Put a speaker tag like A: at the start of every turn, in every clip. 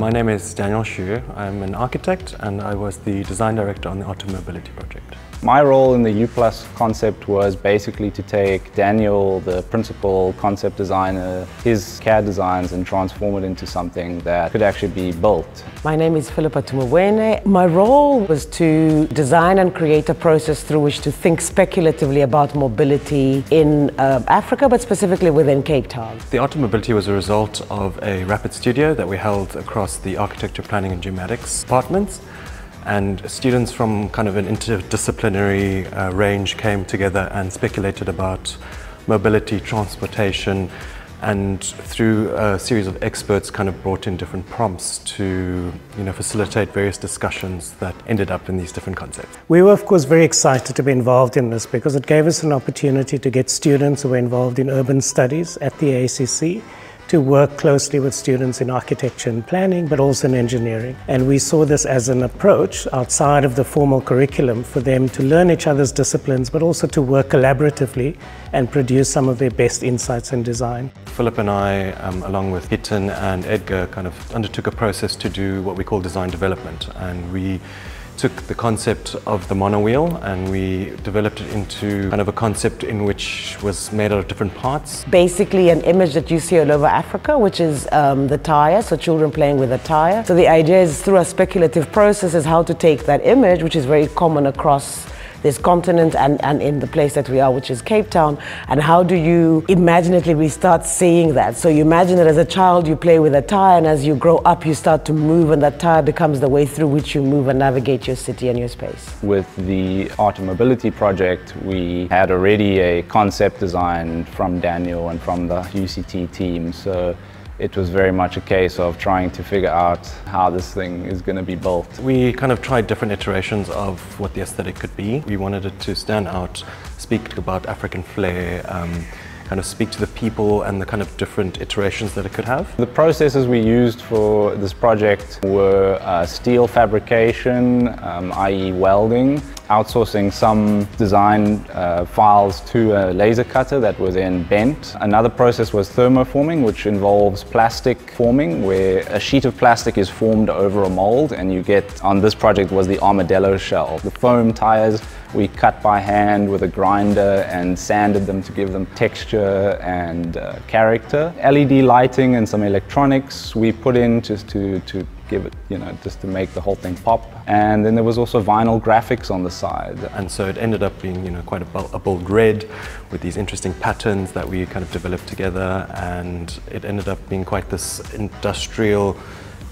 A: My name is Daniel Xu. I'm an architect and I was the design director on the Automobility project.
B: My role in the U+ concept was basically to take Daniel, the principal concept designer, his CAD designs and transform it into something that could actually be built.
C: My name is Philippa Tumawene. My role was to design and create a process through which to think speculatively about mobility in Africa, but specifically within Cape Town.
A: The Automobility was a result of a rapid studio that we held across the architecture, planning and geomatics departments. And students from kind of an interdisciplinary range came together and speculated about mobility, transportation, and through a series of experts kind of brought in different prompts to facilitate various discussions that ended up in these different concepts.
D: We were of course very excited to be involved in this because it gave us an opportunity to get students who were involved in urban studies at the ACC to work closely with students in architecture and planning, but also in engineering. And we saw this as an approach outside of the formal curriculum for them to learn each other's disciplines, but also to work collaboratively and produce some of their best insights in design.
A: Philip and I, along with Hiten and Edgar, kind of undertook a process to do what we call design development. And we took the concept of the monowheel and we developed it into kind of a concept in which was made out of different parts.
C: Basically an image that you see all over Africa, which is the tire, so children playing with a tire. So the idea is through a speculative process is how to take that image, which is very common across this continent and in the place that we are, which is Cape Town, and how do you imaginatively start seeing that? So you imagine that as a child you play with a tire, and as you grow up you start to move, and that tire becomes the way through which you move and navigate your city and your space.
B: With the Automobility project, we had already a concept design from Daniel and from the UCT team, so it was very much a case of trying to figure out how this thing is going to be built.
A: We kind of tried different iterations of what the aesthetic could be. We wanted it to stand out, speak about African flair, kind of speak to the people and the kind of different iterations that it could have.
B: The processes we used for this project were steel fabrication, i.e. welding, outsourcing some design files to a laser cutter that were then bent. Another process was thermoforming, which involves plastic forming, where a sheet of plastic is formed over a mold, and you get, on this project was the armadillo shell. The foam tires we cut by hand with a grinder and sanded them to give them texture and character. LED lighting and some electronics we put in just to give it, just to make the whole thing pop. And then there was also vinyl graphics on the side.
A: And so it ended up being, quite a bold red with these interesting patterns that we kind of developed together, and it ended up being quite this industrial,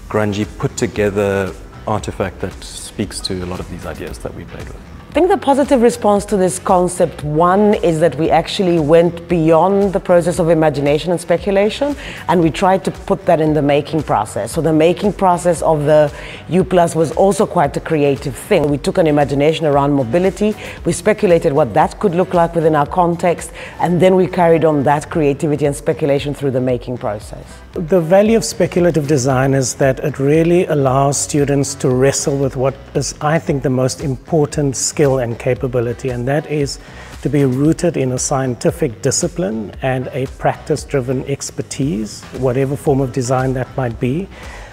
A: grungy, put together artifact that speaks to a lot of these ideas that we played with.
C: I think the positive response to this concept, one, is that we actually went beyond the process of imagination and speculation, and we tried to put that in the making process. So the making process of the U+ was also quite a creative thing. We took an imagination around mobility, we speculated what that could look like within our context, and then we carried on that creativity and speculation through the making process.
D: The value of speculative design is that it really allows students to wrestle with what is, I think, the most important skill and capability, and that is to be rooted in a scientific discipline and a practice-driven expertise, whatever form of design that might be,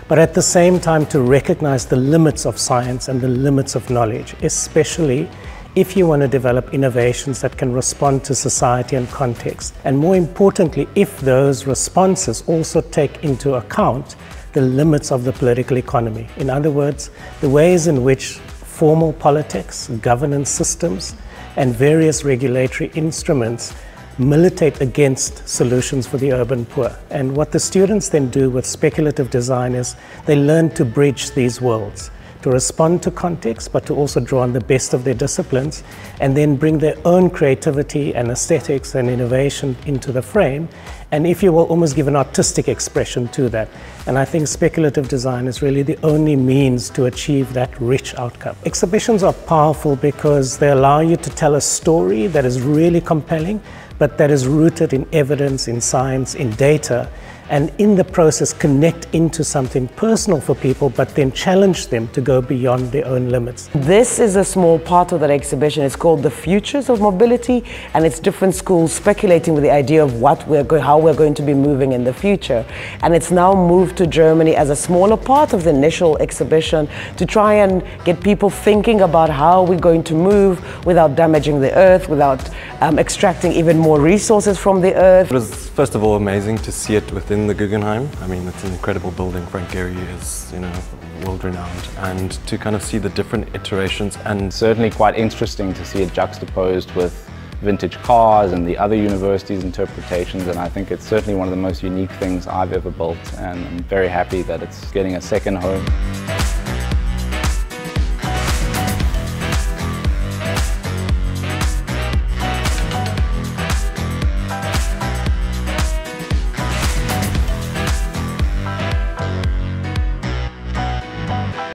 D: but at the same time to recognize the limits of science and the limits of knowledge, especially if you want to develop innovations that can respond to society and context. And more importantly, if those responses also take into account the limits of the political economy. In other words, the ways in which formal politics, governance systems, and various regulatory instruments militate against solutions for the urban poor. And what the students then do with speculative design is they learn to bridge these worlds, to respond to context, but to also draw on the best of their disciplines, and then bring their own creativity and aesthetics and innovation into the frame, and if you will, almost give an artistic expression to that. And I think speculative design is really the only means to achieve that rich outcome. Exhibitions are powerful because they allow you to tell a story that is really compelling, but that is rooted in evidence, in science, in data, and in the process connect into something personal for people, but then challenge them to go beyond their own limits.
C: This is a small part of that exhibition. It's called The Futures of Mobility, and it's different schools speculating with the idea of how we're going to be moving in the future. And it's now moved to Germany as a smaller part of the initial exhibition to try and get people thinking about how we're going to move without damaging the earth, without extracting even more resources from the earth.
A: It was first of all amazing to see it within the Guggenheim. I mean, it's an incredible building. Frank Gehry is, world-renowned, and to kind of see the different iterations. And
B: certainly quite interesting to see it juxtaposed with vintage cars and the other universities' interpretations, and I think it's certainly one of the most unique things I've ever built, and I'm very happy that it's getting a second home.